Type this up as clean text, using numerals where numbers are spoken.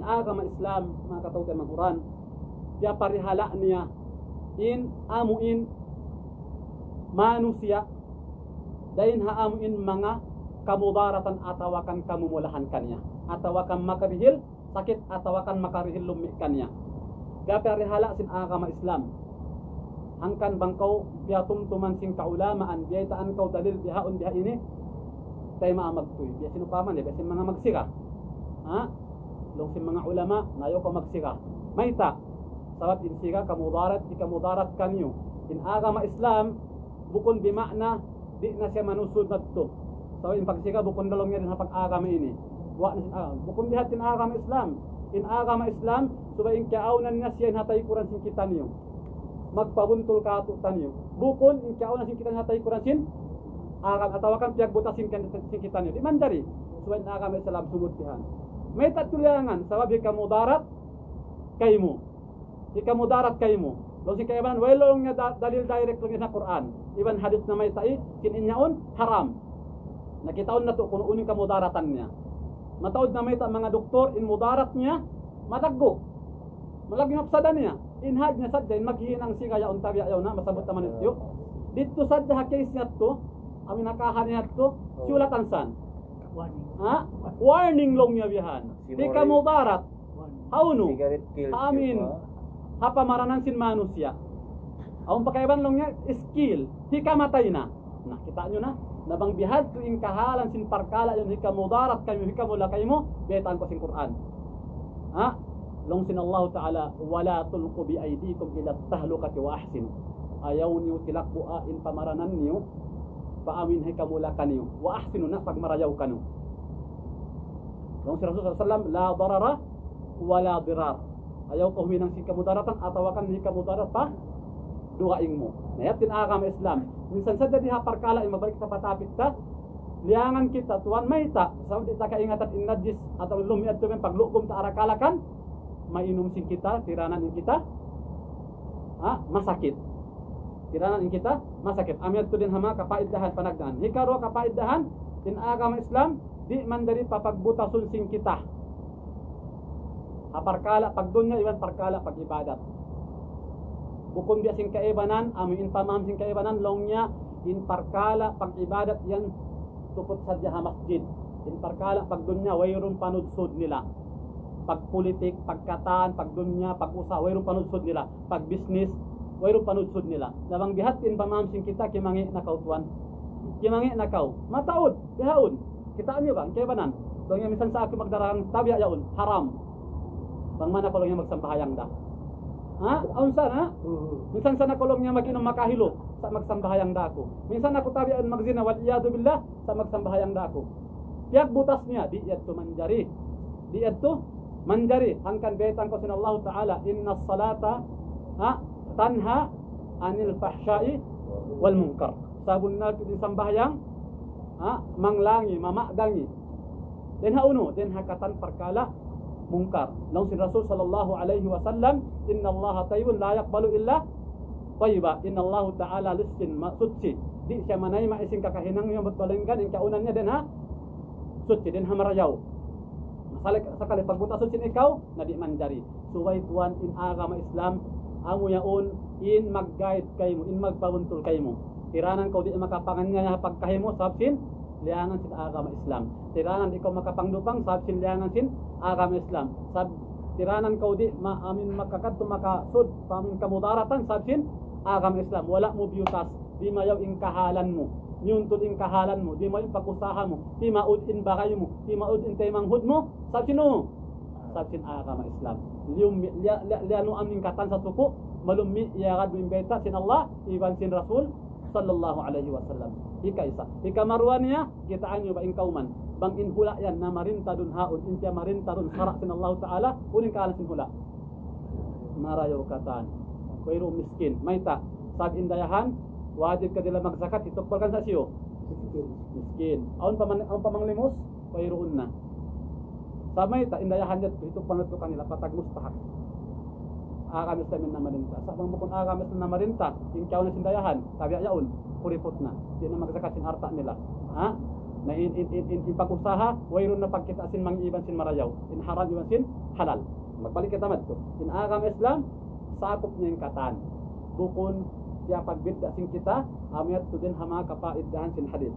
agama Islam mga katawgan ng Quran dia parihala niya in amuin manusia dahin haamuin mga kamudaratan atawakan kamumulahan kanya atawakan makarihil sakit atawakan makarihil lumi kanya dia parihala sin agama Islam angkan bangkau dia tumtuman sing kaulamaan dia taan kau dalil bihaun biha ini tayo maamagtuy dia sinupaman dia sin mga magsira long sin mga ulama nayo ko magsira mayta sabab insira kamudarat di kamudarat kanyo in agama Islam bukon bimakna di na siya manusud na to so in pagsika bukon dalong niya din sa pag-agama ini wa na bukon bihat in agama Islam subay in kaaunan na siya hatay kuran sin kita niyo magpabuntul ka atutan niyo bukon in kaaunan sin kita hatay kuran sin agam atawakan piag butasin kan sin kita niyo di man dari subay in agama Islam sumutihan may tatulangan sabab ikaw mudarat kaymo lo si kaibanan wailong nga dalil direct lang sa Quran iban hadis na may tai kininyaon haram nakitaon na to kung uning kamudaratan niya mataod na may ta mga doktor in mudarat niya mataggo malaging hapsadan niya inhad niya sadya maghihinang siga yaon tabi ayaw na masabot naman ito dito sadya case niya to amin nakahan niya to siulatan san warning long niya bihan di kamudarat hauno amin hapamaranan sin manusia ang pakaiban lang niya skill hikamatay na nakita nyo na nabang bihad ko yung kahalan sin parkala yung hikamudarat kayo hikamula kayo mo betaan ko sin Quran long sin Allah Ta'ala wala tulqu bi aydikum ila tahlukati wa ahsin ayaw niyo tilakbua in pamaranan niyo paamin hikamula kaniyo wa ahsinu na pagmarayaw kanu long si Rasul sallallahu la darara wala dirar ayaw ko huminang si kamudaratan atawakan ni kamudarat pa duaing mo nayat tin agama Islam minsan sadya diha parkala mabalik sa patapit ta liangan kita tuan mayta sabab di ta kaingatan in najis atau lumiad to men paglukom ta arakalakan mainum sin kita tiranan in kita masakit tiranan in kita masakit amyad to din hama kapaiddahan panagdaan hikaro kapaiddahan in agama Islam di man dari papagbutasun sin kita aparkala pagdunya iwan parkala pag ibadat bukon dia sing kaibanan amin pamam sing kaibanan longnya in parkala pag ibadat yan tupot sadya ha masjid in parkala pagdunya wayron panudsod nila pag politik pagkataan pagdunya pag-usa wayron panudsod nila pag business wayron panudsod nila labang bihat in pamam sing kita kimangi nakaw tuan kimangi nakaw mataod bihaon kitaan niyo ba kaibanan longnya minsan sa ako magdarang tabi yaon haram bang mana kolong niya magsambahayang da aunsa na minsan sa nakolong niya mag-inom makahilo sa magsambahayang da ako minsan ako tabian magzina wal iyadu billah sa magsambahayang da ako piag butas niya di yadto manjari hangkan betang ko sin Allah Ta'ala inna salata tanha anil fahsya'i wal munkar sabun na din sambahayang manglangi mamagdangi den hauno den hakatan perkala mungkar long si Rasul sallallahu alaihi wasallam inna Allah tayyibun la yaqbalu illa tayyiba inna Allah Ta'ala lisin maksudsi di siya manay maising kakahinang yung batbalingkan yung kaunannya den sutsi den hamarayaw sakali pagbutasun sin ikaw na di manjari suway tuan in agama Islam amo yaon in mag-guide kayo in magpawuntol kayo tiranan ko di makapangan nga pagkahimo sabsin liangan sin agama Islam tiranan di ko makapangdupang sabsin liangan sin agama Islam sab tiranan kau di amin makakat makasud pamin kamudaratan sabsin agama Islam wala mo biutas di mayaw ing kahalan mo nyuntod ing kahalan mo di mayaw pakusaha mo di maud in bagay mo di maud in taymanghud mo sabsin agama Islam lianu amin katan sa suko malummi yagad min beta sin Allah iban sin Rasul sallallahu alaihi wasallam ika marwannya kita anyo ba ing kauman bang in hula yan na marinta dun haun intia marinta dun sarak sin Allah Ta'ala uning kaalan sin hula marayaw katan wayro miskin mayta sab indayahan wajib ka dila magzakat itukpal kan sa siyo miskin aun pamanglimos wayroon na sa mayta indayahan yat itukpal na to kanila patag mustahak agamis namin na marinta sa bang bukon agamis na marinta in kaw na sindayahan tabi ayaon kuripot na di na magzakat sin arta nila na in pag-usaha wayron na pagkita sin mangiban sin marayaw in haram iban sin halal magbalik kita madto in agam Islam sakop niya katan bukon tiya pagbidda sin kita amyat tudin hama kapaiddahan sin hadith